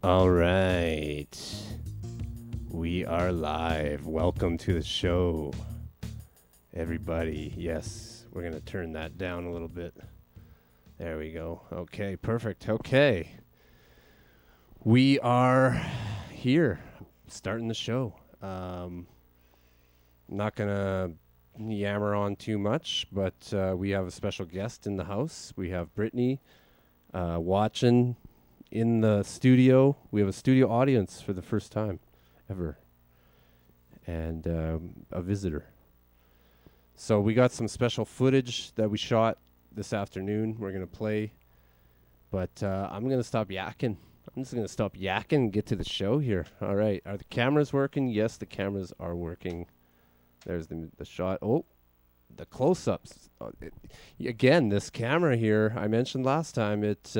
All right. We are live. Welcome to the show, everybody. Yes, we're going to turn that down a little bit. There we go. Okay, perfect. Okay. We are here starting the show. Not going to yammer on too much, but we have a special guest in the house. We have Brittany watching in the studio. We have a studio audience for the first time ever, and a visitor. So we got some special footage that we shot this afternoon. We're going to play, but I'm going to stop yakking. I'm just going to stop yakking and get to the show here. All right. Are the cameras working? Yes, the cameras are working. There's the shot. Oh, the close-ups. Again, this camera here, I mentioned last time, it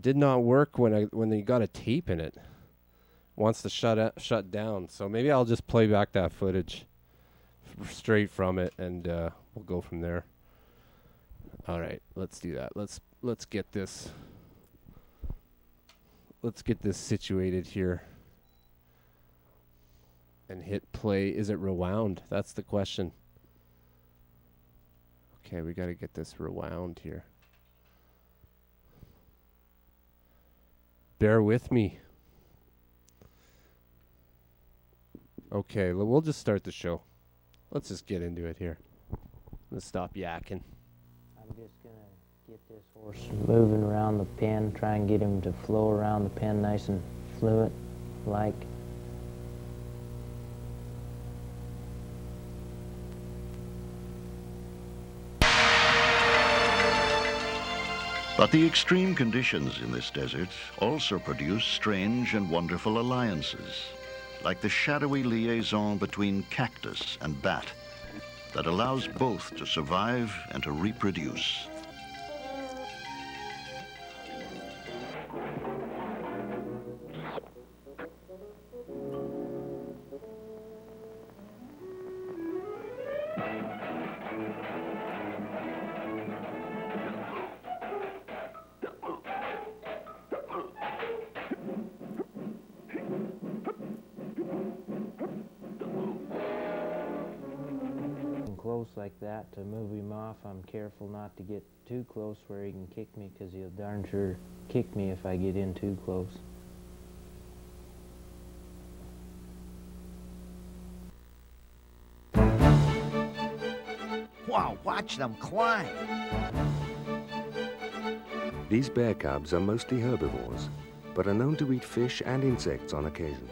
did not work when you got a tape in it. Wants to shut down. So maybe I'll just play back that footage straight from it, and we'll go from there. All right, let's do that. Let's get this. Let's get this situated here. And hit play. Is it rewound? That's the question. Okay, we got to get this rewound here. Bear with me. Okay, we'll just start the show. Let's just get into it here. Let's stop yakking. I'm just going to get this horse moving around the pen, try and get him to flow around the pen nice and fluid, like. But the extreme conditions in this desert also produce strange and wonderful alliances, like the shadowy liaison between cactus and bat that allows both to survive and to reproduce. Close like that to move him off. I'm careful not to get too close where he can kick me, because he'll darn sure kick me if I get in too close. Wow, watch them climb. These bear cubs are mostly herbivores, but are known to eat fish and insects on occasion.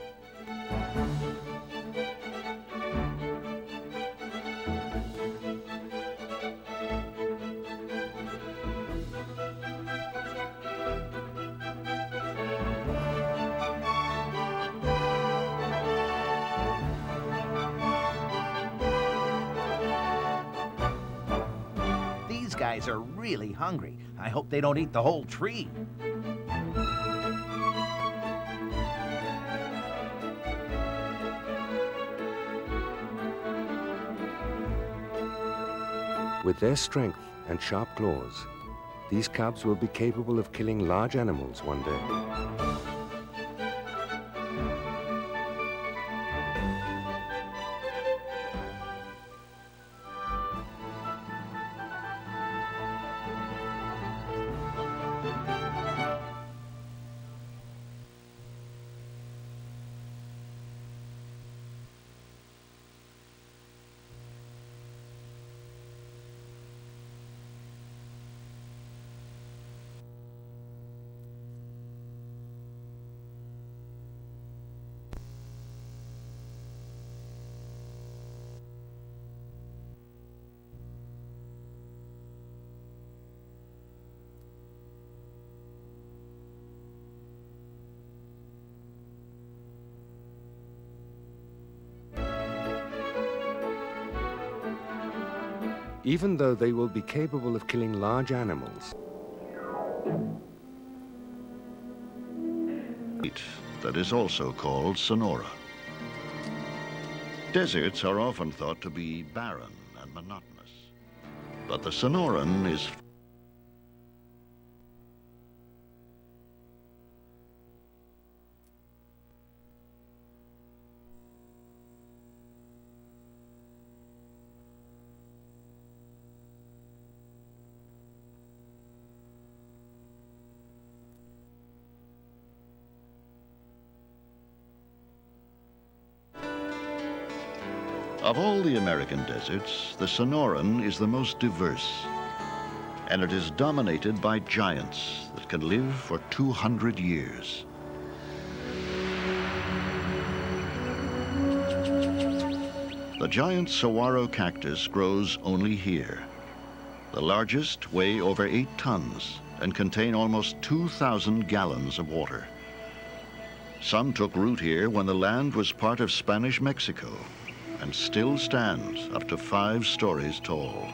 These guys are really hungry. I hope they don't eat the whole tree. With their strength and sharp claws, these cubs will be capable of killing large animals one day. Even though they will be capable of killing large animals, that is also called Sonora. Deserts are often thought to be barren and monotonous, but the Sonoran is Of all the American deserts, the Sonoran is the most diverse, and it is dominated by giants that can live for 200 years. The giant saguaro cactus grows only here. The largest weigh over 8 tons and contain almost 2,000 gallons of water. Some took root here when the land was part of Spanish Mexico and still stands up to 5 stories tall.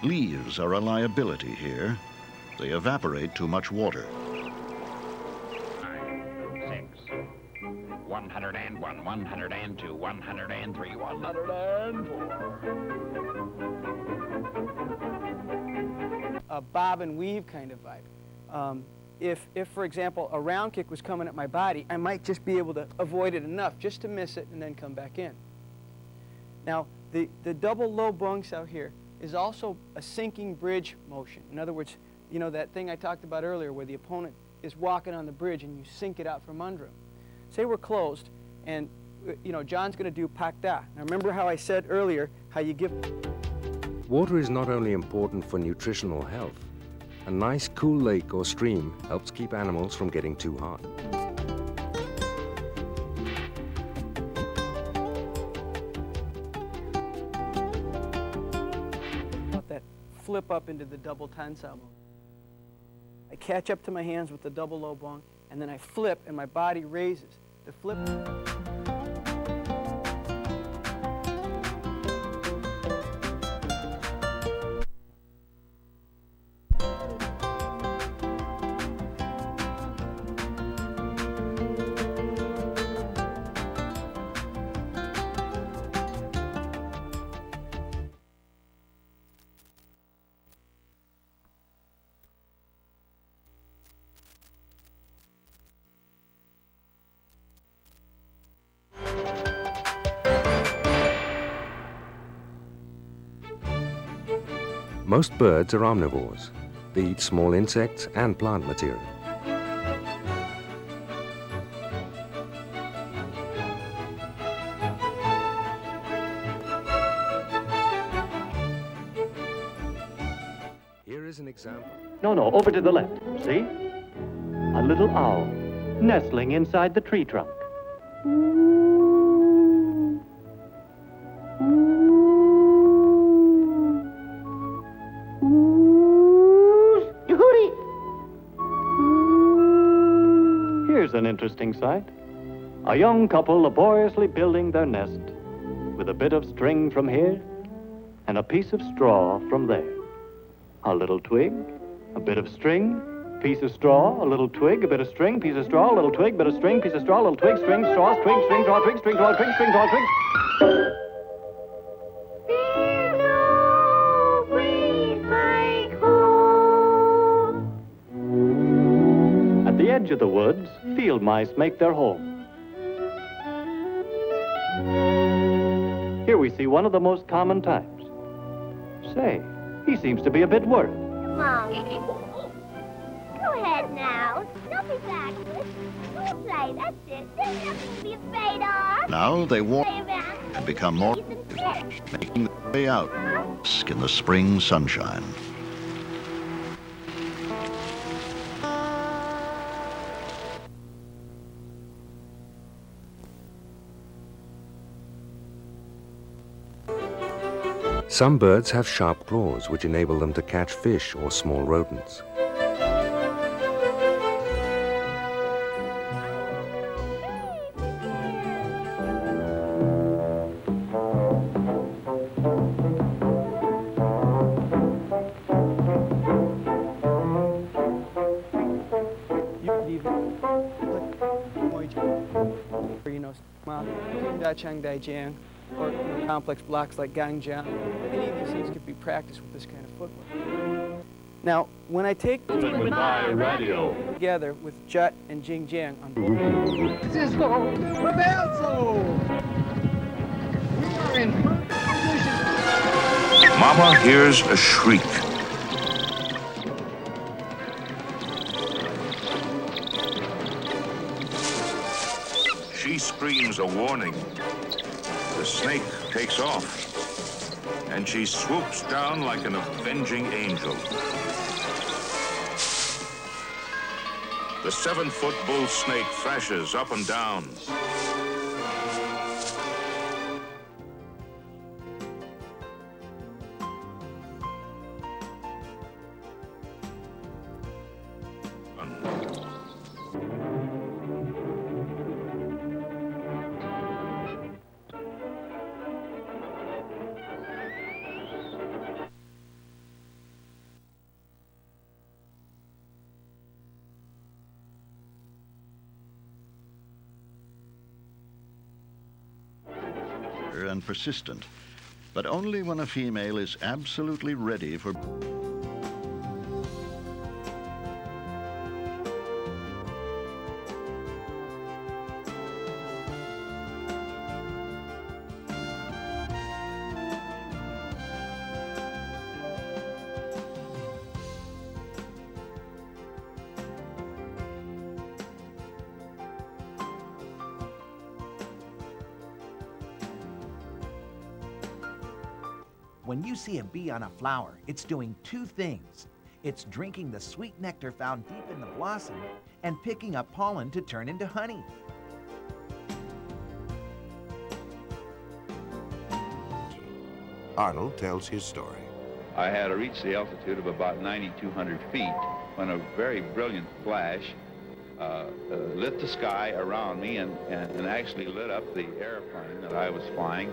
Leaves are a liability here. They evaporate too much water. 101, 102, 103, 104. A bob and weave kind of vibe. If, for example, a round kick was coming at my body, I might just be able to avoid it enough just to miss it and then come back in. Now, the double low bunks out here is also a sinking bridge motion. In other words, you know that thing I talked about earlier where the opponent is walking on the bridge and you sink it out from under him. Say we're closed and, you know, John's going to do pakta. Now remember how I said earlier how you give... Water is not only important for nutritional health. A nice cool lake or stream helps keep animals from getting too hot. That flip up into the double tensile move. I catch up to my hands with the double low bung, and then I flip and my body raises. The flip. Most birds are omnivores. They eat small insects and plant material. Here is an example. No, over to the left. See? A little owl nestling inside the tree trunk. Here's an interesting sight. A young couple laboriously building their nest with a bit of string from here and a piece of straw from there. A little twig, a bit of string, piece of straw, a little twig, a bit of string, piece of straw, a little twig, bit of string, piece of straw, a little twig, string, straw, twig, string, straw, twig, string, straw, twig, string, straw, twig. At the edge of the woods, field mice make their home. Here we see one of the most common types. Say, he seems to be a bit worried. Mom. Go ahead now. Don't be backward. Don't play. That's it. There's nothing to be afraid of. Now they walk and become more active, making their way out in the spring sunshine. Some birds have sharp claws which enable them to catch fish or small rodents. Or complex blocks like Gangjiang. Any of these things could be practiced with this kind of footwork. Now, when I take together with Jut and Jingjiang on Mama hears a shriek. She screams a warning. The snake takes off, and she swoops down like an avenging angel. The 7-foot bull snake thrashes up and down. And persistent, but only when a female is absolutely ready for... When you see a bee on a flower, it's doing two things. It's drinking the sweet nectar found deep in the blossom and picking up pollen to turn into honey. Arnold tells his story. I had reached the altitude of about 9,200 feet when a very brilliant flash lit the sky around me and actually lit up the airplane that I was flying.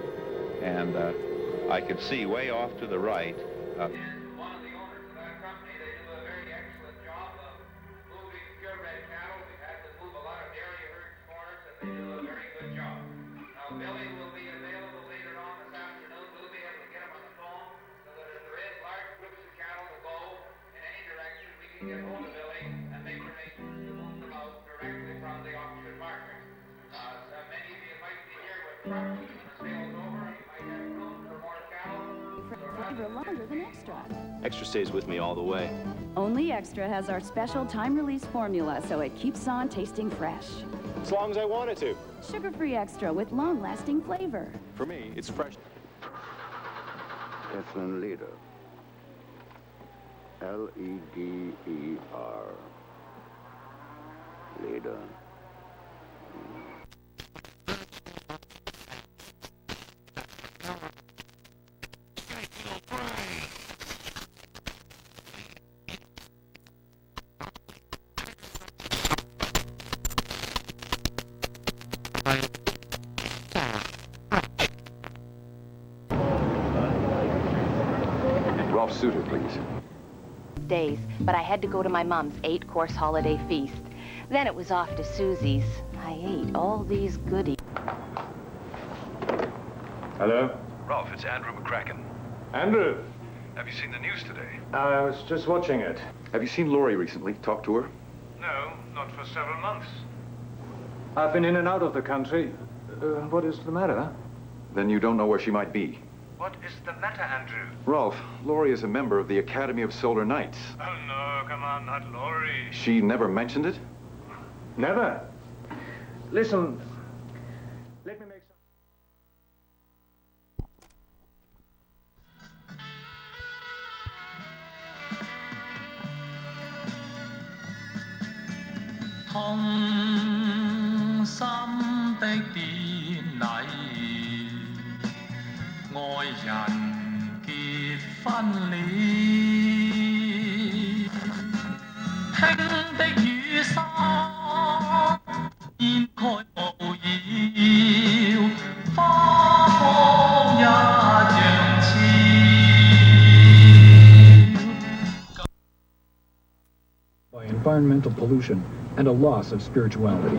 And I could see way off to the right. One of the owners of that company, they do a very excellent job of moving purebred cattle. We've had to move a lot of dairy herds for us, and they do a very good job. Now, Billy will be available later on this afternoon. We'll be able to get him on the phone so that if there is large groups of cattle to go in any direction, we can get hold of Billy and make arrangements to move them out directly from the auction market. Many of you might be here with trucks when the sale's over. You might have room for more cattle. For longer than Extra. Extra stays with me all the way. Only Extra has our special time-release formula, so it keeps on tasting fresh. As long as I want it to. Sugar-free Extra with long-lasting flavor. For me, it's fresh. Ethylene leader. L-E-D-E-R. Leader. Rolf Suter, please. Days, but I had to go to my mom's 8-course holiday feast. Then it was off to Susie's. I ate all these goodies. Hello? Rolf, it's Andrew McCracken. Andrew? Have you seen the news today? I was just watching it. Have you seen Laurie recently? Talked to her? No, not for several months. I've been in and out of the country. What is the matter, huh? Then you don't know where she might be. What is the matter, Andrew? Rolf, Laurie is a member of the Academy of Solar Knights. Oh, no, come on, not Laurie. She never mentioned it? Never? Listen, let me make some... Thông心的典禮，愛人結婚了，輕的雨傘掩蓋無擾，花香一樣俏。By environmental pollution and a loss of spirituality.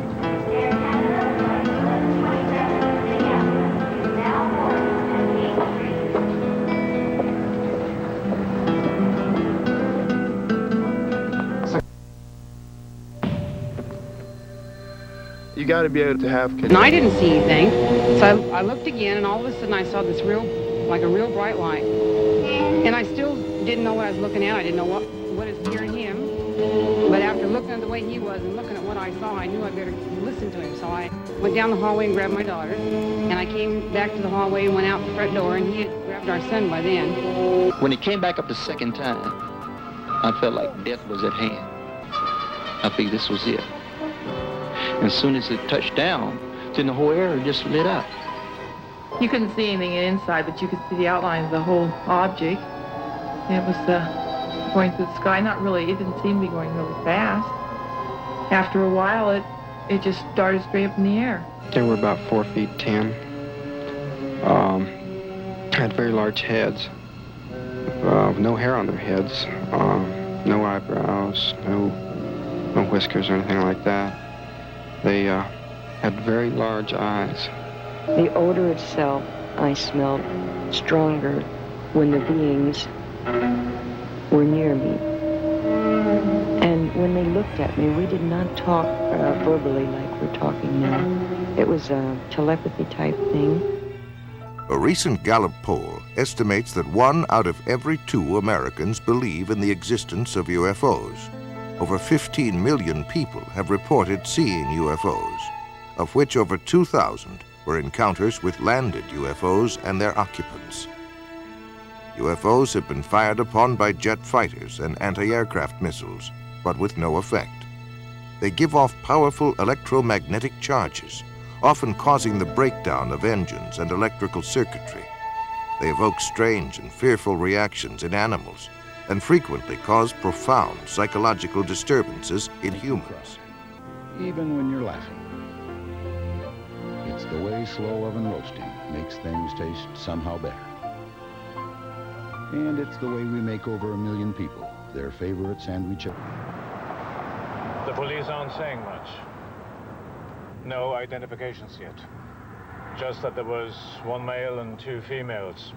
You got to be able to have... And I didn't see anything, so I looked again, and all of a sudden I saw this like a real bright light. And I still didn't know what I was looking at. I didn't know what is near him. But after looking at the way he was and looking at what I saw, I knew I better listen to him. So I went down the hallway and grabbed my daughter. And I came back to the hallway and went out the front door, and he had grabbed our son by then. When he came back up the second time, I felt like death was at hand. I figured this was it. And as soon as it touched down, then the whole area just lit up. You couldn't see anything inside, but you could see the outline of the whole object. It was going through the sky. Not really, it didn't seem to be going really fast. After a while, it just started straight up in the air. They were about 4 feet 10. Had very large heads. No hair on their heads. No eyebrows. No whiskers or anything like that. They had very large eyes. The odor itself, I smelled stronger when the beings were near me. And when they looked at me, we did not talk verbally like we're talking now. It was a telepathy type thing. A recent Gallup poll estimates that 1 out of every 2 Americans believe in the existence of UFOs. Over 15 million people have reported seeing UFOs, of which over 2,000 were encounters with landed UFOs and their occupants. UFOs have been fired upon by jet fighters and anti-aircraft missiles, but with no effect. They give off powerful electromagnetic charges, often causing the breakdown of engines and electrical circuitry. They evoke strange and fearful reactions in animals and frequently cause profound psychological disturbances in humans. Even when you're laughing. It's the way slow oven roasting makes things taste somehow better. And it's the way we make over 1 million people their favorite sandwich. The police aren't saying much. No identifications yet. Just that there was 1 male and 2 females,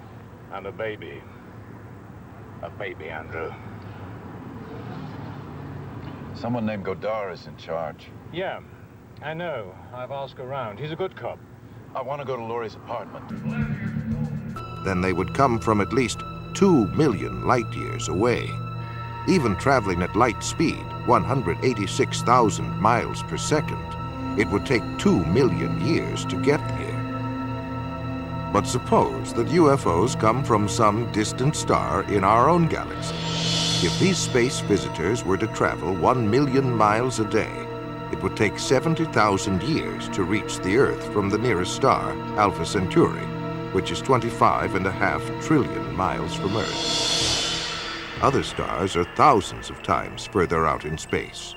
and a baby. A baby, Andrew. Someone named Godard is in charge. Yeah, I know. I've asked around. He's a good cop. I want to go to Laurie's apartment. Then they would come from at least 2 million light years away. Even traveling at light speed, 186,000 miles per second, it would take 2 million years to get here. But suppose that UFOs come from some distant star in our own galaxy. If these space visitors were to travel 1 million miles a day, it would take 70,000 years to reach the Earth from the nearest star, Alpha Centauri, which is 25.5 trillion miles from Earth. Other stars are thousands of times further out in space.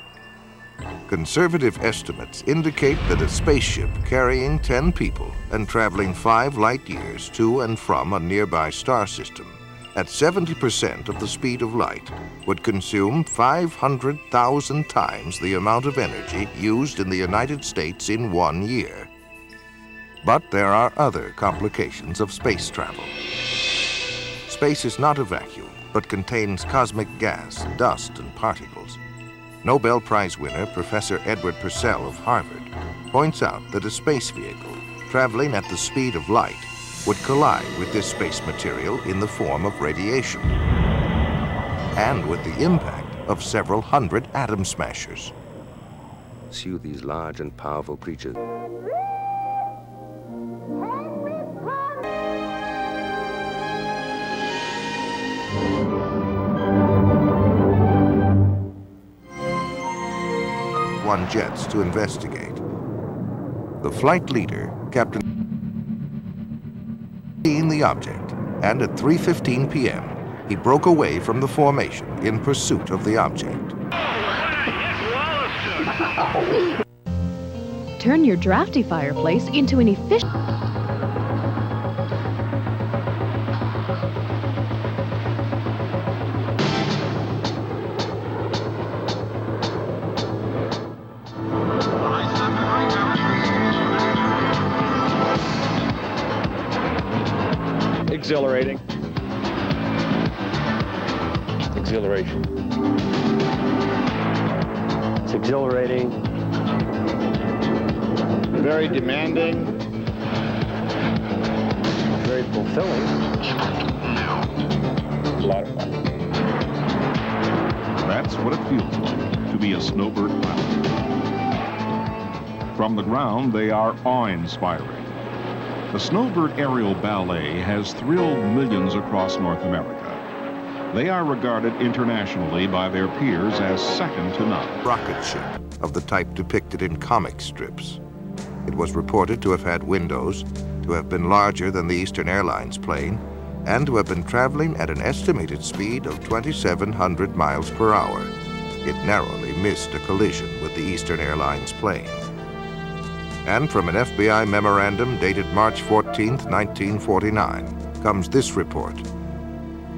Conservative estimates indicate that a spaceship carrying 10 people and traveling 5 light years to and from a nearby star system at 70% of the speed of light would consume 500,000 times the amount of energy used in the United States in 1 year. But there are other complications of space travel. Space is not a vacuum, but contains cosmic gas, dust, and particles. Nobel Prize winner Professor Edward Purcell of Harvard points out that a space vehicle traveling at the speed of light would collide with this space material in the form of radiation and with the impact of several hundred atom smashers. Pursue these large and powerful creatures. One jets to investigate. The flight leader, Captain, seen the object, and at 3:15 p.m., he broke away from the formation in pursuit of the object. Turn your drafty fireplace into an efficient... Exhilarating. Exhilaration. It's exhilarating. Very demanding. Very fulfilling. A lot of fun. That's That's what it feels like to be a snowbird pilot. From the ground, they are awe-inspiring. The Snowbird Aerial Ballet has thrilled millions across North America. They are regarded internationally by their peers as second to none. Rocket ship of the type depicted in comic strips. It was reported to have had windows, to have been larger than the Eastern Airlines plane, and to have been traveling at an estimated speed of 2,700 miles per hour. It narrowly missed a collision with the Eastern Airlines plane. And from an FBI memorandum dated March 14, 1949, comes this report.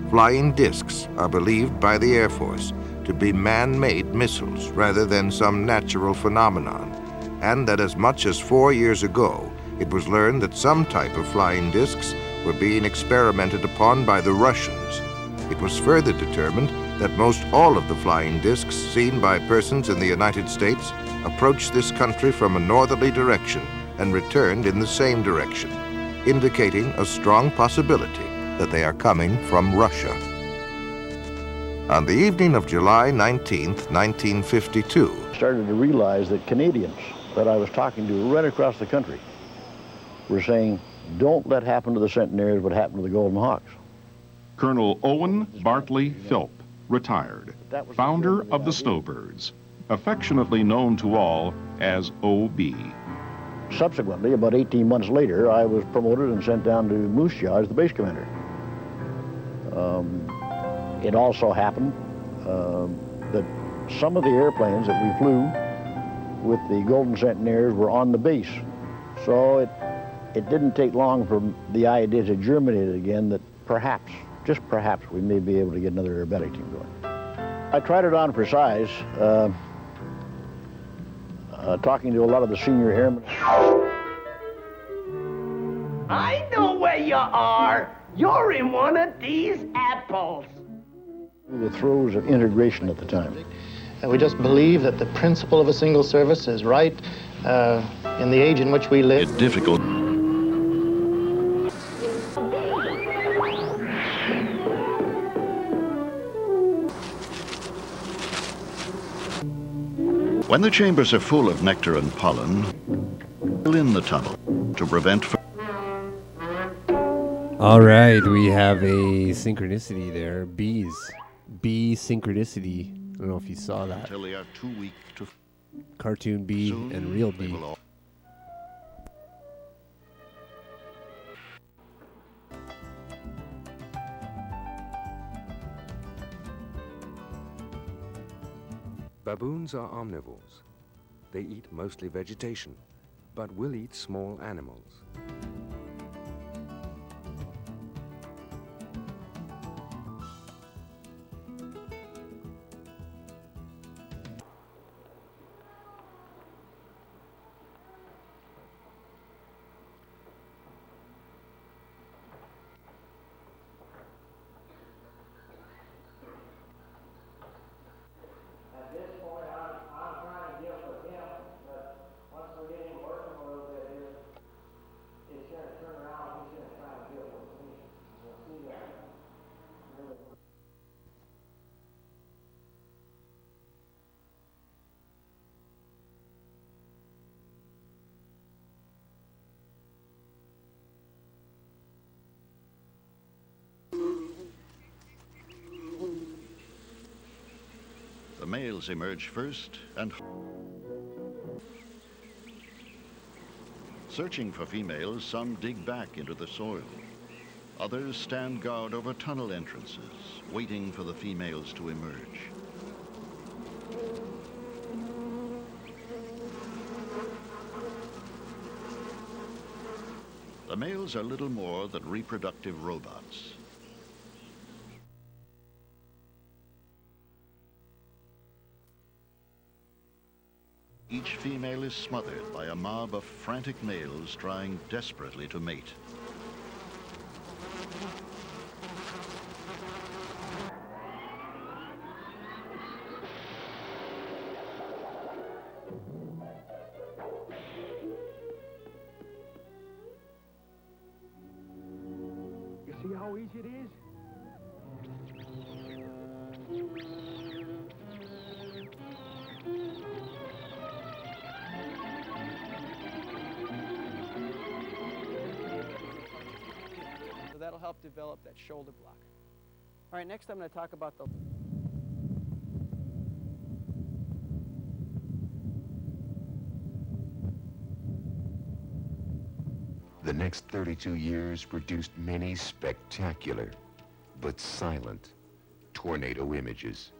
Flying discs are believed by the Air Force to be man-made missiles rather than some natural phenomenon, and that as much as 4 years ago, it was learned that some type of flying discs were being experimented upon by the Russians. It was further determined that most all of the flying discs seen by persons in the United States approached this country from a northerly direction and returned in the same direction, indicating a strong possibility that they are coming from Russia. On the evening of July 19th, 1952, I started to realize that Canadians that I was talking to right across the country were saying, don't let happen to the Centenaires what happened to the Golden Hawks. Colonel Owen Bartley Philp, retired, founder of the Snowbirds, affectionately known to all as O.B. Subsequently, about 18 months later, I was promoted and sent down to Moose Jaw as the base commander. It also happened that some of the airplanes that we flew with the Golden Centenaires were on the base. So it didn't take long for the idea to germinate again that perhaps, just perhaps, we may be able to get another aerobatic team going. I tried it on for size, talking to a lot of the senior airmen. I know where you are. You're in one of these apples. The throes of integration at the time. And we just believe that the principle of a single service is right in the age in which we live. It's difficult. When the chambers are full of nectar and pollen, fill in the tunnel to prevent... All right, we have a synchronicity there. Bees. Bee synchronicity. I don't know if you saw that. Until they are too weak to... Cartoon bee and real bee. Baboons are omnivores. They eat mostly vegetation, but will eat small animals. The males emerge first and... Searching for females, some dig back into the soil. Others stand guard over tunnel entrances, waiting for the females to emerge. The males are little more than reproductive robots. Each female is smothered by a mob of frantic males trying desperately to mate. You see how easy it is? help develop that shoulder block. All right, next I'm going to talk about the... The next 32 years produced many spectacular but silent tornado images.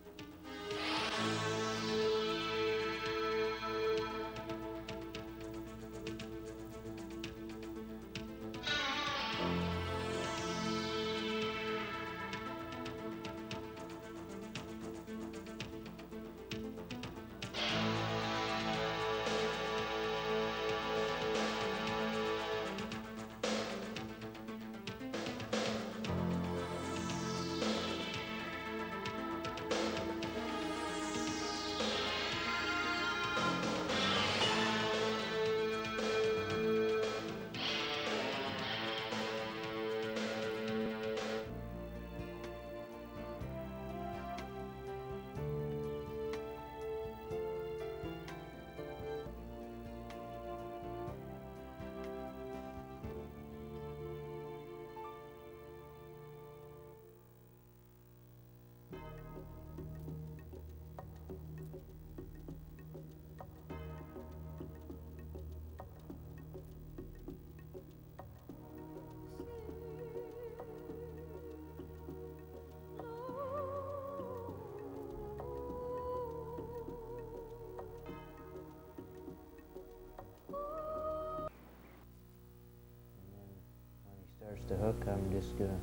Starts to hook, I'm just going to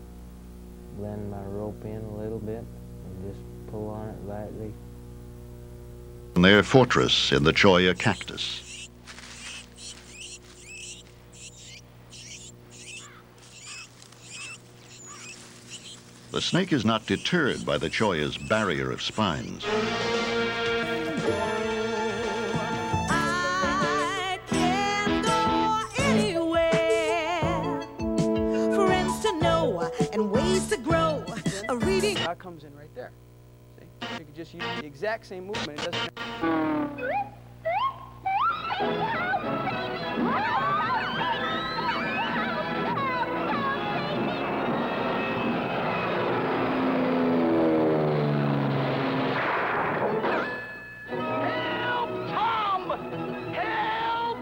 blend my rope in a little bit and just pull on it lightly. Their fortress in the cholla cactus. The snake is not deterred by the cholla's barrier of spines. That comes in right there. See? You can just use the exact same movement. It doesn't. Help, Tom! Help!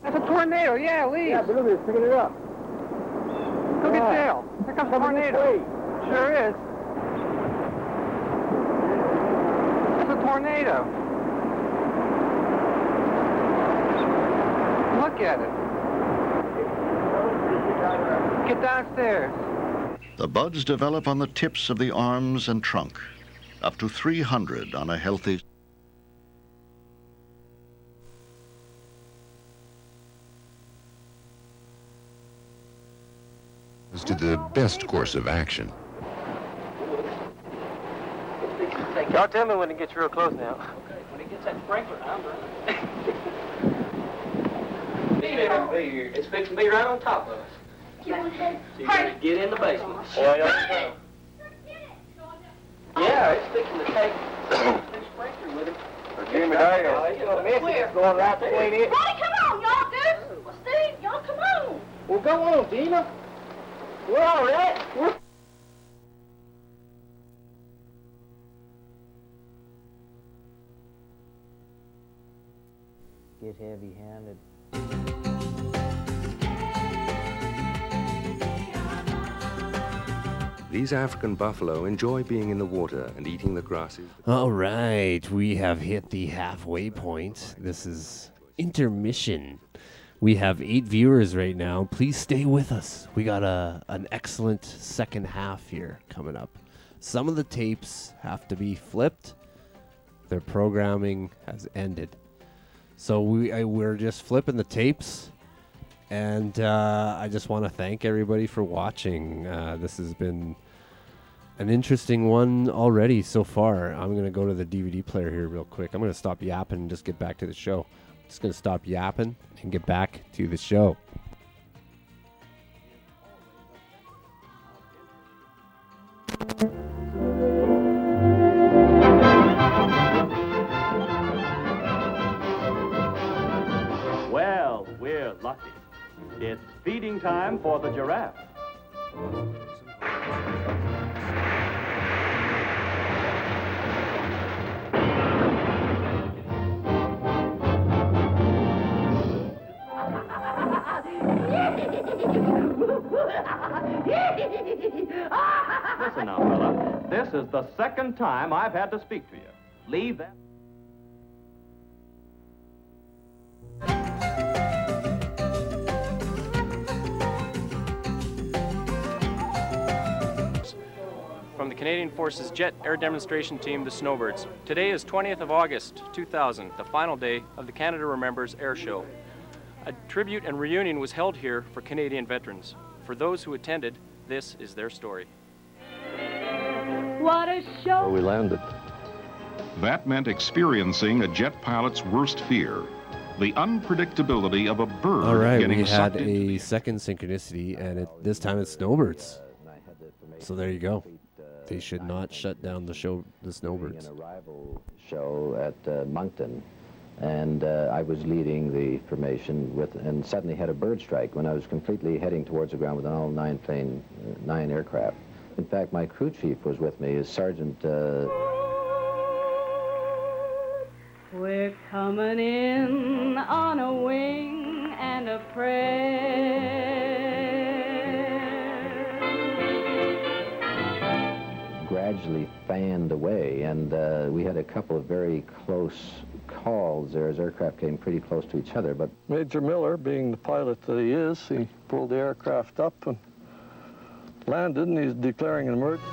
That's a tornado. Yeah, leave. Yeah, look at it. Picking it up. Look at Dale. Here comes a tornado. Sure is. It's a tornado. Look at it. Get downstairs. The buds develop on the tips of the arms and trunk, up to 300 on a healthy. As to the best course of action. Y'all tell me when it gets real close now. Okay, when it gets that sprinkler, I'm running. It's fixing to be right on top of us. So you gotta get in the basement. Yeah, it's fixing to take the sprinkler with it. Jimmy Dale. He's gonna miss it. It's going right between it. Ronnie, come on, y'all do. Well, Steve, y'all come on. Well, go on, Dina. We're all right. Get heavy-handed. These African buffalo enjoy being in the water and eating the grasses. All right, we have hit the halfway point. This is intermission. We have 8 viewers right now. Please stay with us. We got an excellent second half here coming up. Some of the tapes have to be flipped. Their programming has ended. So we're just flipping the tapes. And I just want to thank everybody for watching. This has been an interesting one already so far. I'm going to go to the DVD player here real quick. I'm going to stop yapping and just get back to the show. Just going to stop yapping and get back to the show. Well, we're lucky. It's time for the giraffe. Listen now, fella. This is the second time I've had to speak to you. Leave that. From the Canadian Forces Jet Air Demonstration Team, the Snowbirds. Today is 20th of August, 2000, the final day of the Canada Remembers Air Show. A tribute and reunion was held here for Canadian veterans. For those who attended, this is their story. What a show! We landed. That meant experiencing a jet pilot's worst fear, the unpredictability of a bird All right, getting we had sucked into a second synchronicity, and this time it's snowbirds. So there you go. They should not shut down the show, the snowbirds. An arrival show at Moncton, and I was leading the formation and suddenly had a bird strike when I was completely heading towards the ground with an all nine aircraft. In fact, my crew chief was with me, as Sergeant. We're coming in on a wing and a prayer. Gradually fanned away, and we had a couple of very close calls there as aircraft came pretty close to each other. But Major Miller, being the pilot that he is, he pulled the aircraft up and landed, and he's declaring an emergency.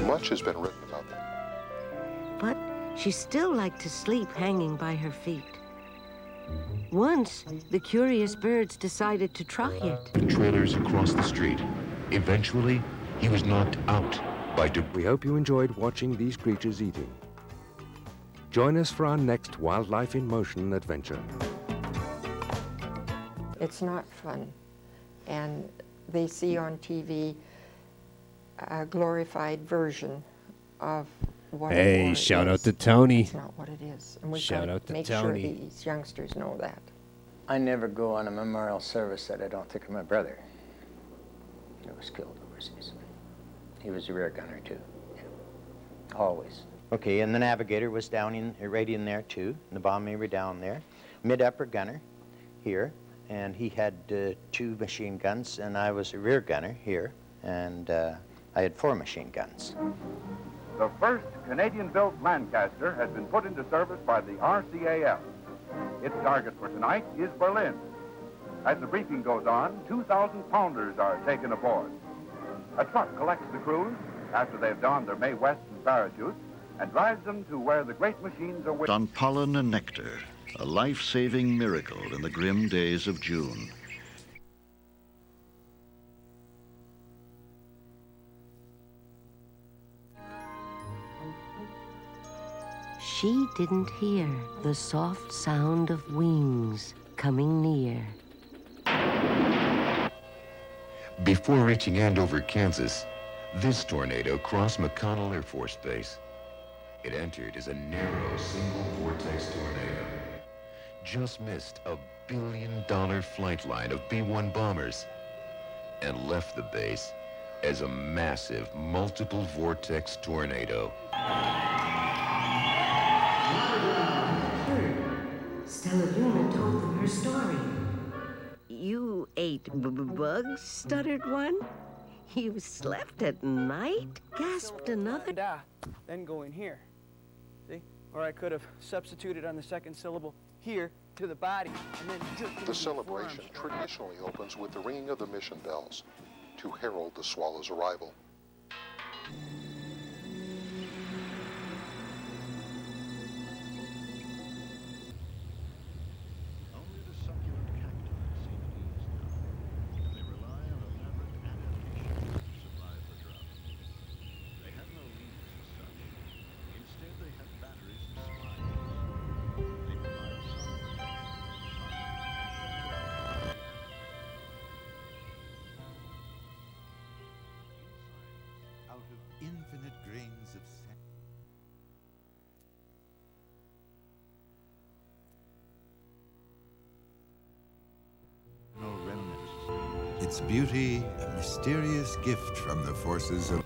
Much has been written about that. But she still liked to sleep hanging by her feet. Once, the curious birds decided to try it. Trailers across the street. Eventually, he was knocked out by We hope you enjoyed watching these creatures eating. Join us for our next Wildlife in Motion adventure. It's not fun. And they see on TV a glorified version of what Hey, war shout is. out to Tony. It's not what it is. And we've Shout got out to make Tony. sure these youngsters know that. I never go on a memorial service that I don't think of my brother, who was killed overseas. He was a rear gunner, too. Yeah. Always. Okay, and the navigator was down in, right in there, too. And the bomb were down there. Mid-upper gunner here, and he had 2 machine guns, and I was a rear gunner here, and I had 4 machine guns. The first Canadian-built Lancaster has been put into service by the RCAF. Its target for tonight is Berlin. As the briefing goes on, 2,000-pounders are taken aboard. A truck collects the crews after they've donned their Mae Weston parachutes and drives them to where the great machines are waiting. On pollen and nectar, a life-saving miracle in the grim days of June. She didn't hear the soft sound of wings coming near. Before reaching Andover, Kansas, this tornado crossed McConnell Air Force Base. It entered as a narrow single vortex tornado. Just missed a billion-dollar flight line of B-1 bombers and left the base as a massive multiple vortex tornado. Stella Luna told them her story. You ate bugs, stuttered one. You slept at night, gasped another. Then go in here. See? Or I could have substituted on the second syllable here to the body and then jerked The celebration traditionally opens with the ringing of the mission bells to herald the swallow's arrival. out of infinite grains of sand. No remnants. Its beauty, a mysterious gift from the forces of nature.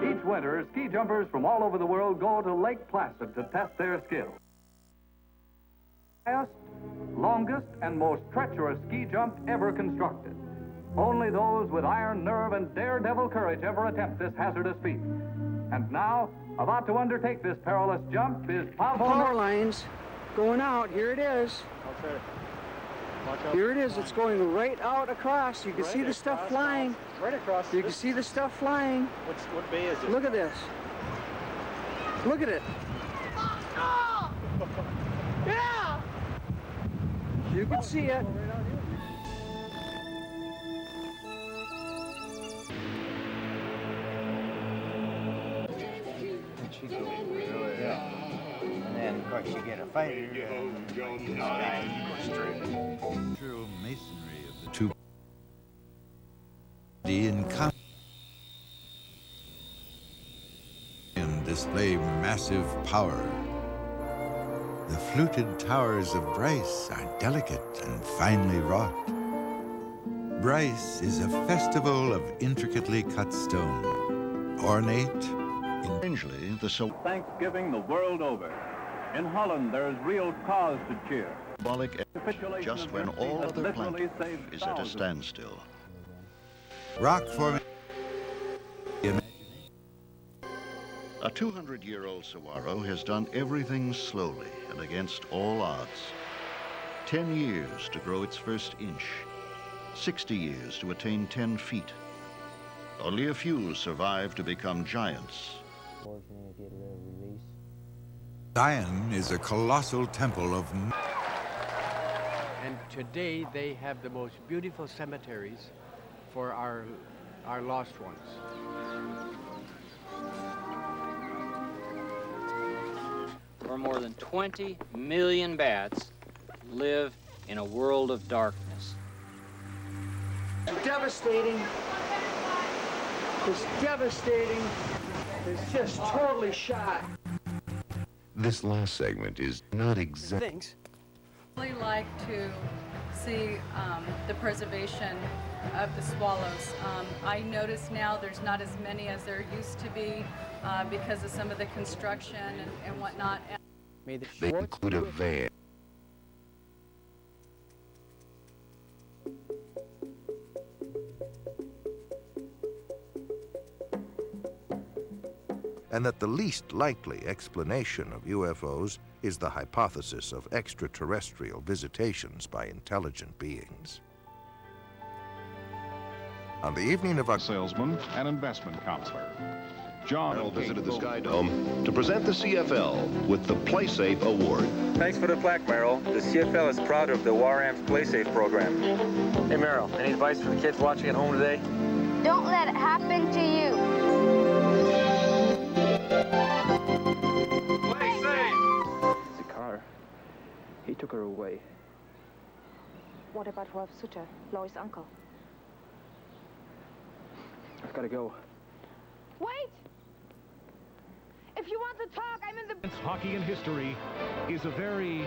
Each winter, ski jumpers from all over the world go to Lake Placid to test their skill. Highest, longest, and most treacherous ski jump ever constructed. Only those with iron nerve and daredevil courage ever attempt this hazardous feat. And now, about to undertake this perilous jump is Power lines going out. Here it is. Here it is. It's going right out across. You can see the stuff flying. Right across. You can see the stuff flying. What bay is it? Look at this. Look at it. Yeah! You can see it. And then, of course, you get a fighter. Natural masonry of the two and display massive power. The fluted towers of Bryce are delicate and finely wrought. Bryce is a festival of intricately cut stone, ornate. Strangely, Thanksgiving the world over. In Holland, there is real cause to cheer. symbolic just when all other planet is at a standstill. Rock forming. A 200-year-old saguaro has done everything slowly and against all odds. 10 years to grow its first inch. 60 years to attain 10 feet. Only a few survive to become giants. Zion is a colossal temple of... And today they have the most beautiful cemeteries for our lost ones. Where more than 20 million bats live in a world of darkness. Devastating. It's devastating. It's just totally shot. This last segment is not exact. Things. I really like to see the preservation of the swallows. I notice now there's not as many as there used to be because of some of the construction and whatnot. They include a van. And that the least likely explanation of UFOs is the hypothesis of extraterrestrial visitations by intelligent beings. On the evening of a salesman and investment counselor, John Merrill visited the Sky Dome to present the CFL with the PlaySafe Award. Thanks for the plaque, Merrill. The CFL is proud of the WARAM's PlaySafe program. Hey, Merrill, any advice for the kids watching at home today? Don't let it happen to you. The car. He took her away. What about Rolf Sutter, Lois' uncle? I've got to go. Wait! If you want to talk, I'm in the... Hockey in history is a very,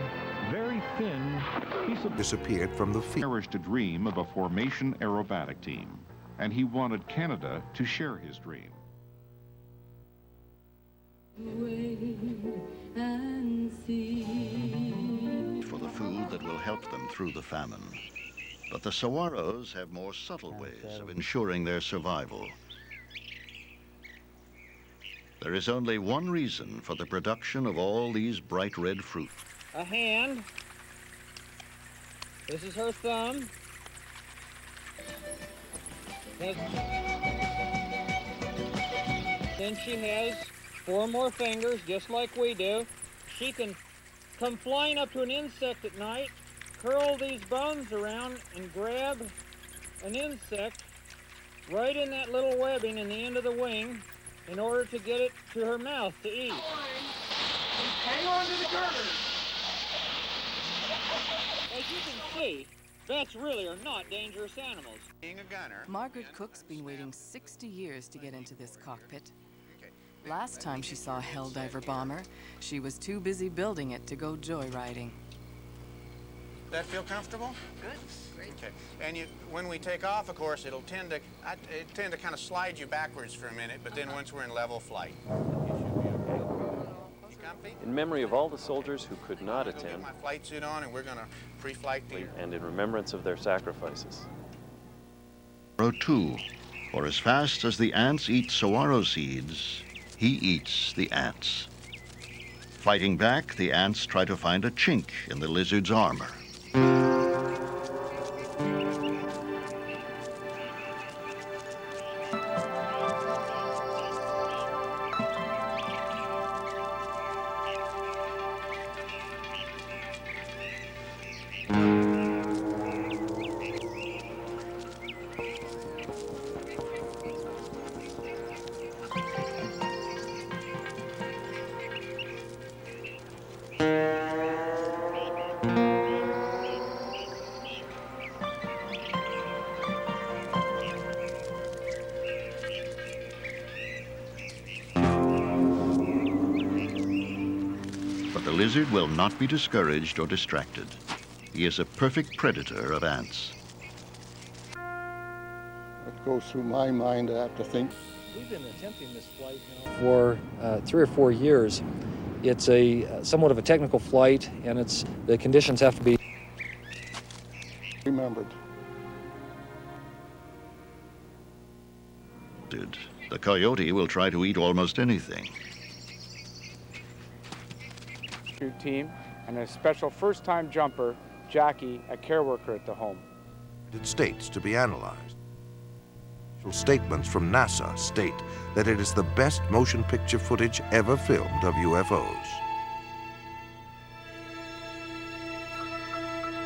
very thin piece of... disappeared from the field. Cherished a dream of a formation aerobatic team, and he wanted Canada to share his dream. For the food that will help them through the famine. But the saguaros have more subtle ways of ensuring their survival. There is only one reason for the production of all these bright red fruit. A hand. This is her thumb. Then she has 4 more fingers, just like we do. She can come flying up to an insect at night, curl these bones around and grab an insect right in that little webbing in the end of the wing in order to get it to her mouth to eat. Hang on to the girder. As you can see, bats really are not dangerous animals. Being a gunner. Margaret Cook's been waiting 60 years to get into this cockpit. Last time she saw a Helldiver bomber, she was too busy building it to go joyriding. That feel comfortable? Good. Great. Okay. And when we take off, of course, it'll tend to kind of slide you backwards for a minute, but then once we're in level flight. In memory of all the soldiers who could not attend, get my flight suit on, and we're going to pre-flight the... and in remembrance of their sacrifices. Row 2. For as fast as the ants eat saguaro seeds, he eats the ants. Fighting back, the ants try to find a chink in the lizard's armor. The lizard will not be discouraged or distracted. He is a perfect predator of ants. What goes through my mind, I have to think. We've been attempting this flight now for 3 or 4 years. It's a somewhat of a technical flight, and the conditions have to be remembered. The coyote will try to eat almost anything. Team and a special first-time jumper, Jackie, a care worker at the home. States to be analyzed. Statements from NASA state that it is the best motion picture footage ever filmed of UFOs.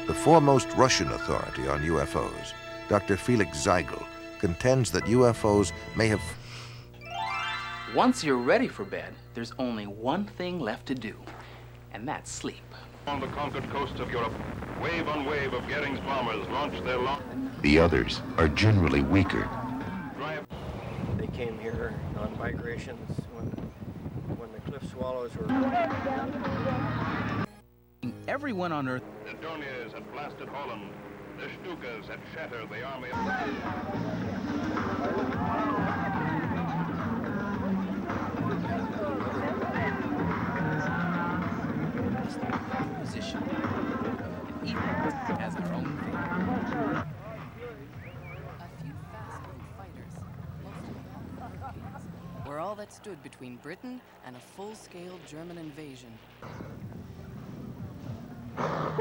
The foremost Russian authority on UFOs, Dr. Felix Zeigel, contends that UFOs may have... Once you're ready for bed, there's only one thing left to do, and that's sleep. On the conquered coast of Europe, wave on wave of Goering's bombers launched their The others are generally weaker. They came here on migrations when the cliff swallows were... Everyone on Earth... The Dorniers had blasted Holland. The Stukas had shattered the army of position, even as their own thing. A few fast-moving fighters, most of them Europeans, were all that stood between Britain and a full-scale German invasion. How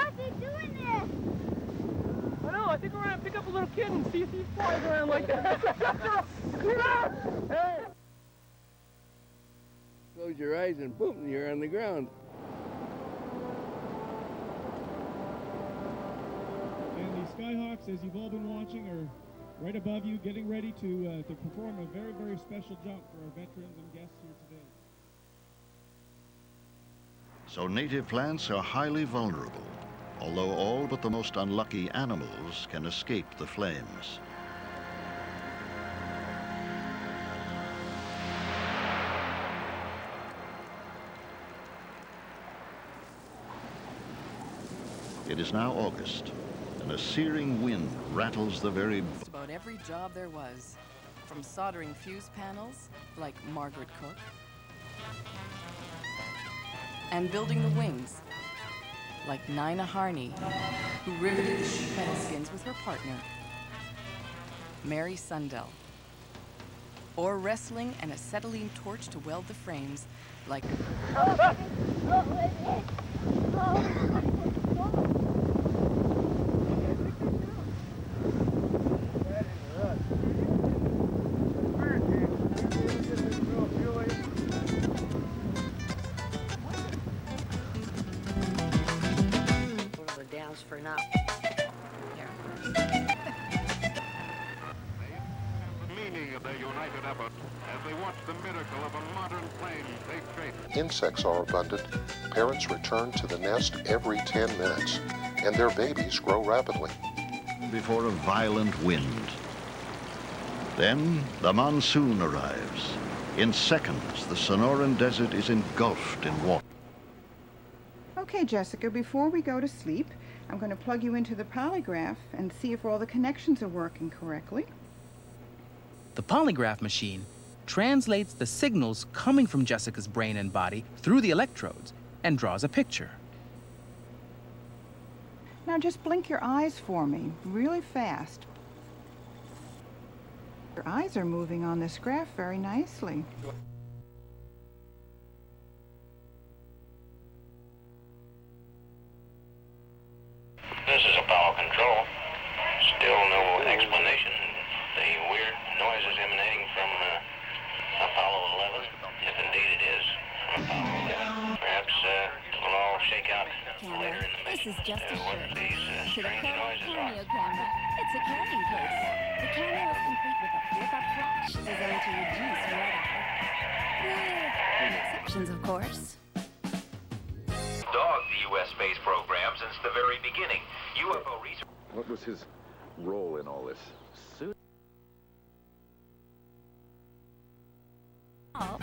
is he doing this? I know, I think we're gonna pick up a little kid and see if he flies around like that. Hey! Close your eyes and boom, you're on the ground. And the Skyhawks, as you've all been watching, are right above you, getting ready to perform a very, very special jump for our veterans and guests here today. So native plants are highly vulnerable, although all but the most unlucky animals can escape the flames. It is now August, and a searing wind rattles the very... Just about every job there was, from soldering fuse panels, like Margaret Cook, and building the wings, like Nina Harney, who riveted the sheep metal skins with her partner, Mary Sundell, or wrestling an acetylene torch to weld the frames, like insects are abundant, parents return to the nest every 10 minutes, and their babies grow rapidly. Before a violent wind. Then the monsoon arrives. In seconds, the Sonoran Desert is engulfed in water. Okay, Jessica, before we go to sleep, I'm going to plug you into the polygraph and see if all the connections are working correctly. The polygraph machine translates the signals coming from Jessica's brain and body through the electrodes and draws a picture. Now just blink your eyes for me, really fast. Your eyes are moving on this graph very nicely. This is Apollo Control. Still no explanation. The weird noises emanating from Apollo 11, if indeed it is from Apollo 11. Perhaps we'll all shake out later in the mission. This is just a what shirt. these strange noises are. Camera. It's a carrying case. The camera is complete with a flip-up flash designed to reduce red eye. With exceptions, of course. Dogged the U.S. space program since the very beginning. UFO research. What was his role in all this? Oh,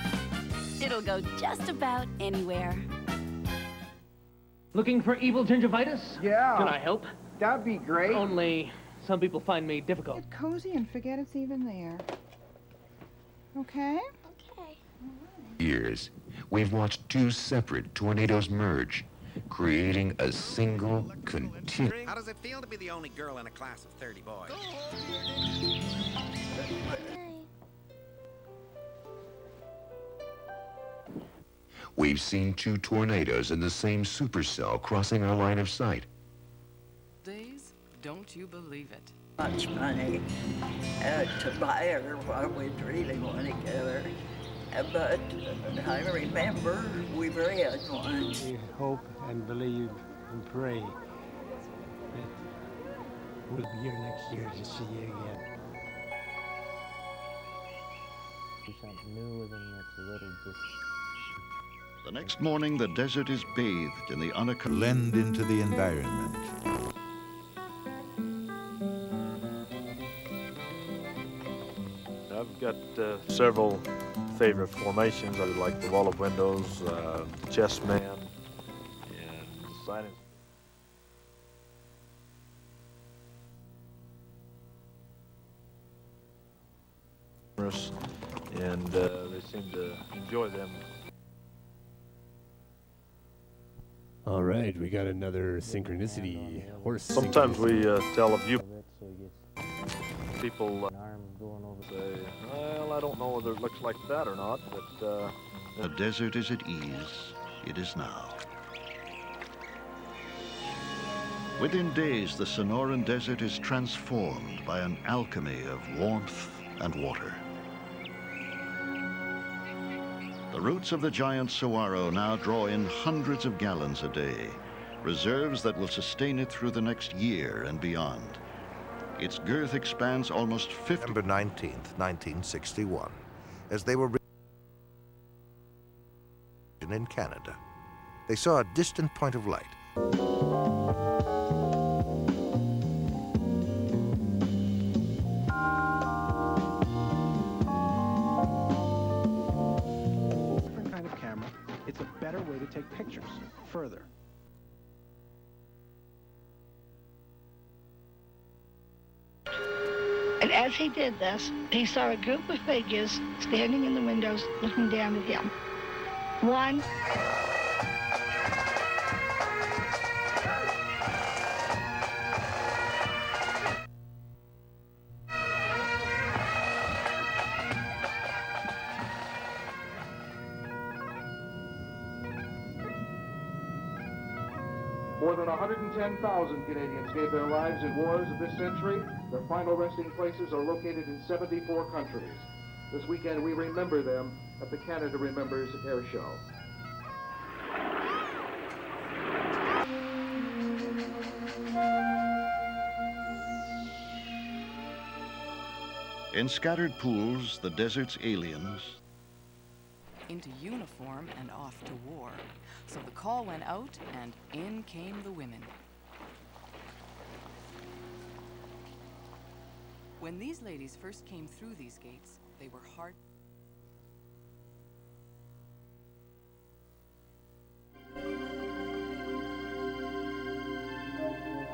it'll go just about anywhere. Looking for evil gingivitis? Yeah. Can I help? That'd be great. Only some people find me difficult. Get cozy and forget it's even there. Okay? Okay. Years, we've watched two separate tornadoes merge, creating a single continuous. How does it feel to be the only girl in a class of 30 boys? We've seen two tornadoes in the same supercell crossing our line of sight. Days, don't you believe it? Much money to buy her what we'd really want together. But I remember we read one. We hope and believe and pray that we'll be here next year to see you again. Something new, then it's a little just. The next morning, the desert is bathed in the unaccustomed. Blend into the environment. I've got several favorite formations. I like the wall of windows, chess man, and silent. And they seem to enjoy them. All right, we got another synchronicity horse. Sometimes we tell a few people say, well, I don't know whether it looks like that or not, but the desert is at ease. It is now. Within days, the Sonoran Desert is transformed by an alchemy of warmth and water. The roots of the giant saguaro now draw in hundreds of gallons a day, reserves that will sustain it through the next year and beyond. Its girth expands almost 50. November 19th, 1961, as they were in Canada. They saw a distant point of light. Different kind of camera. It's a better way to take pictures further. And as he did this, he saw a group of figures standing in the windows looking down at him. One. More than 110,000 Canadians gave their lives in wars of this century. Their final resting places are located in 74 countries. This weekend, we remember them at the Canada Remembers Air Show. In scattered pools, the desert's aliens. into uniform and off to war. So the call went out, and in came the women. When these ladies first came through these gates, they were hard.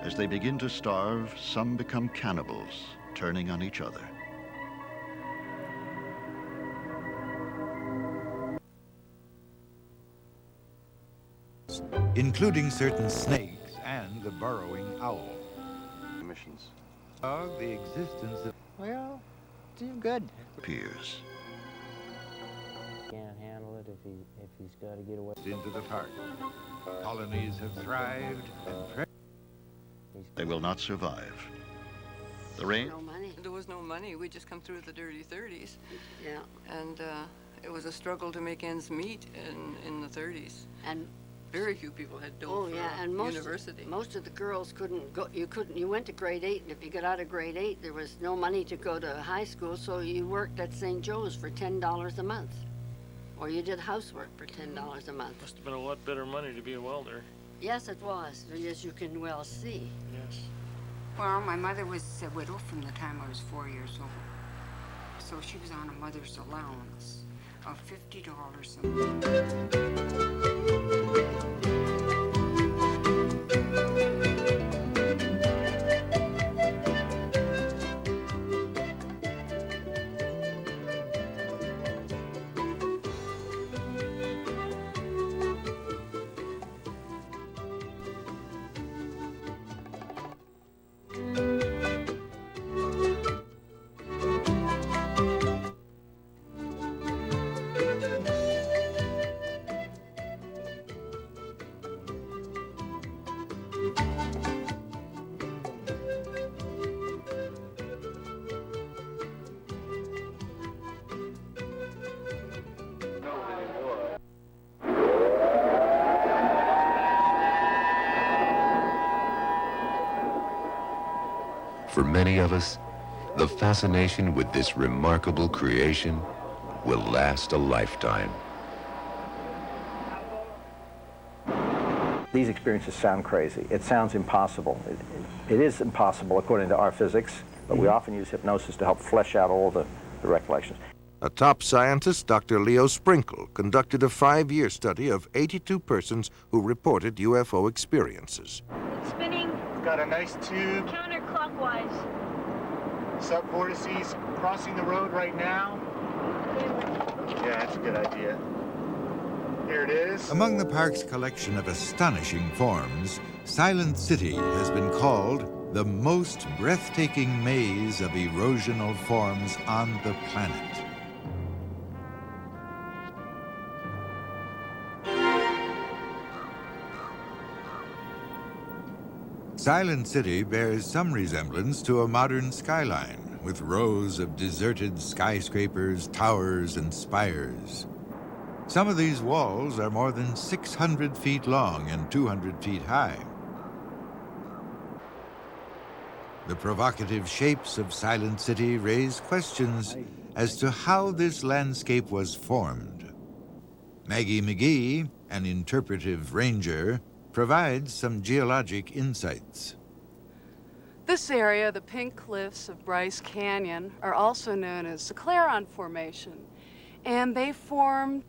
As they begin to starve, some become cannibals, turning on each other. Including certain snakes and the burrowing owl. Emissions. Of the existence of... Well, do good. Appears. Can't handle it if he's got to get away. Into the park. Colonies have thrived and... They will not survive. The rain? No money. There was no money. We just come through the dirty 30s. Yeah. And it was a struggle to make ends meet in the 30s. And very few people had dough and university. Most of the girls couldn't go. You went to grade 8, and if you got out of grade 8, there was no money to go to high school, so you worked at St. Joe's for $10 a month, or you did housework for $10 a month. Must have been a lot better money to be a welder. Yes, it was, as you can well see. Yes. Well, my mother was a widow from the time I was 4 years old, so she was on a mother's allowance of $50 a month. For many of us, the fascination with this remarkable creation will last a lifetime. These experiences sound crazy. It sounds impossible. It is impossible according to our physics, but we often use hypnosis to help flesh out all the recollections. A top scientist, Dr. Leo Sprinkle, conducted a 5-year study of 82 persons who reported UFO experiences. It's spinning. It's got a nice tube. Counterclockwise. Sub-vortices crossing the road right now. Yeah, that's a good idea. Here it is. Among the park's collection of astonishing forms, Silent City has been called the most breathtaking maze of erosional forms on the planet. Silent City bears some resemblance to a modern skyline, with rows of deserted skyscrapers, towers, and spires. Some of these walls are more than 600 feet long and 200 feet high. The provocative shapes of Silent City raise questions as to how this landscape was formed. Maggie McGee, an interpretive ranger, provides some geologic insights. This area, the Pink Cliffs of Bryce Canyon, are also known as the Clarion Formation, and they formed.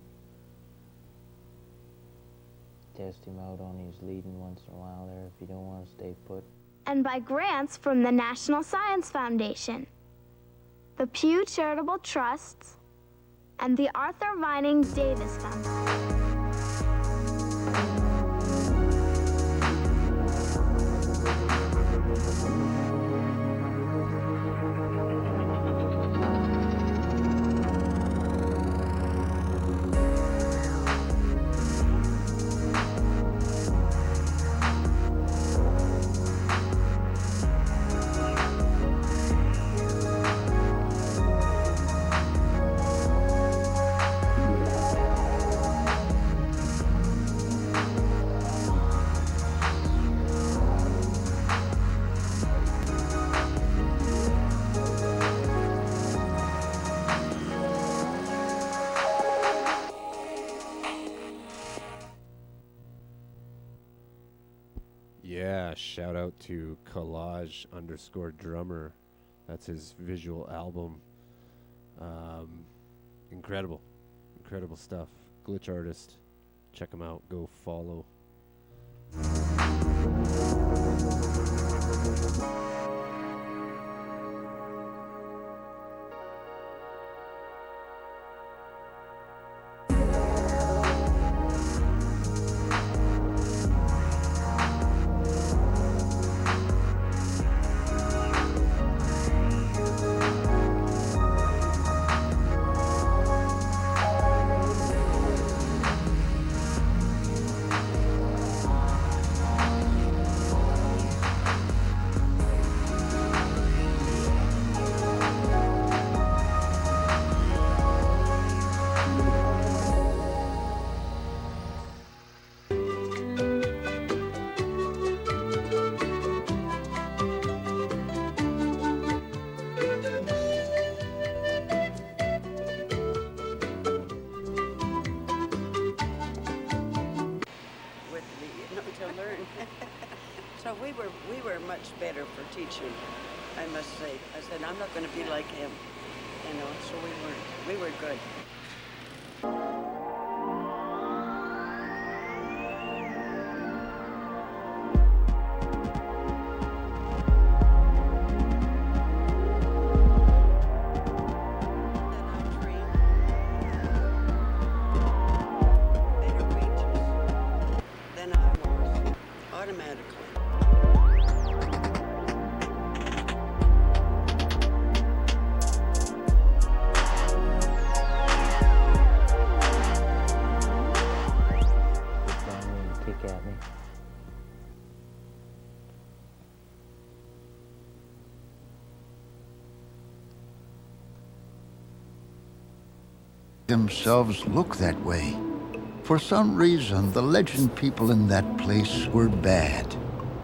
Test him out on his leading once in a while there if you don't want to stay put. And by grants from the National Science Foundation, the Pew Charitable Trusts, and the Arthur Vining Davis Foundation. Yeah, shout out to collage_drummer. That's his visual album. Incredible stuff. Glitch artist. Check him out. Go follow. So we were much better for teaching, I must say. I said, I'm not going to be like him, you know, so we were good. Themselves look that way. For some reason, the legend people in that place were bad.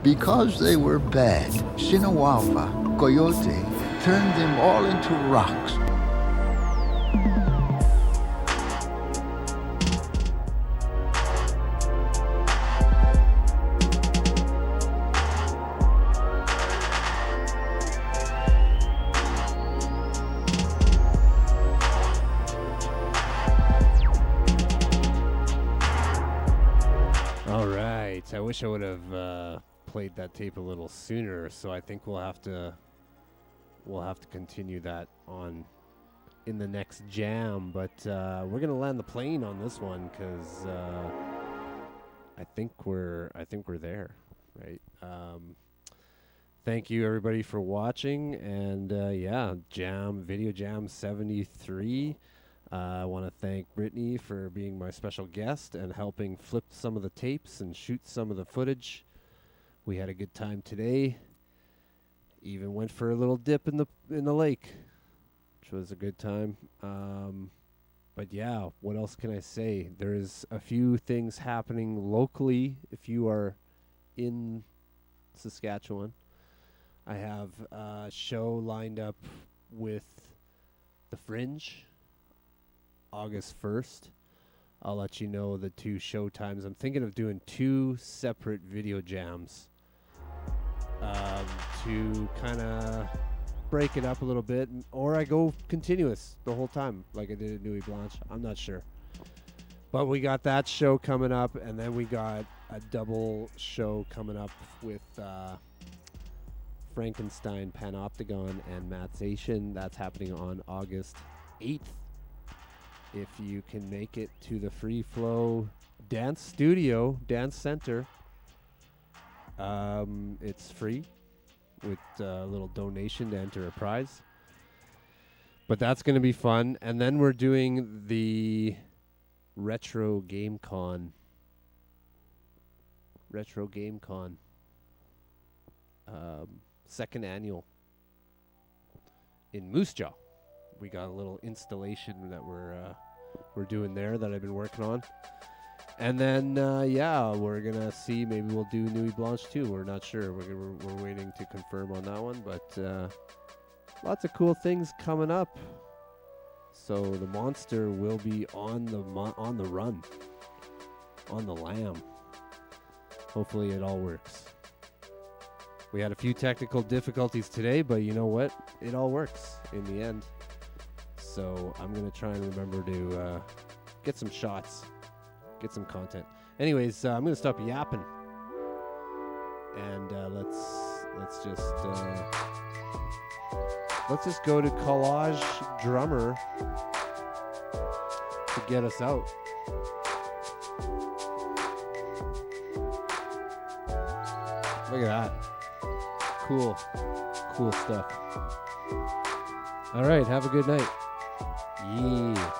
Because they were bad, Sinawalpa, Coyote, turned them all into rocks. I wish I would have played that tape a little sooner, so I think we'll have to continue that on in the next jam. But we're gonna land the plane on this one because I think we're there, right? Thank you everybody for watching, and yeah, Video Jam 73. I want to thank Brittany for being my special guest and helping flip some of the tapes and shoot some of the footage. We had a good time today. Even went for a little dip in the lake, which was a good time. But yeah, what else can I say? There's a few things happening locally if you are in Saskatchewan. I have a show lined up with The Fringe, August 1st. I'll let you know the 2 show times. I'm thinking of doing 2 separate video jams to kind of break it up a little bit, or I go continuous the whole time like I did at Nuit Blanche. I'm not sure. But we got that show coming up, and then we got a double show coming up with Frankenstein, Panopticon, and Matsation. That's happening on August 8th. If you can make it to the Free Flow Dance Studio, Dance Center, it's free with a little donation to enter a prize. But that's going to be fun. And then we're doing the Retro Game Con. Second annual in Moose Jaw. We got a little installation that we're doing there that I've been working on. And then, yeah, we're going to see. Maybe we'll do Nuit Blanche too. We're not sure. We're waiting to confirm on that one. But lots of cool things coming up. So the monster will be on the run, on the lam. Hopefully it all works. We had a few technical difficulties today, but you know what? It all works in the end. So I'm going to try and remember to get some shots, get some content. Anyways, I'm going to stop yapping. And let's just go to Collage Drummer to get us out. Look at that. Cool stuff. All right, have a good night. Yeah.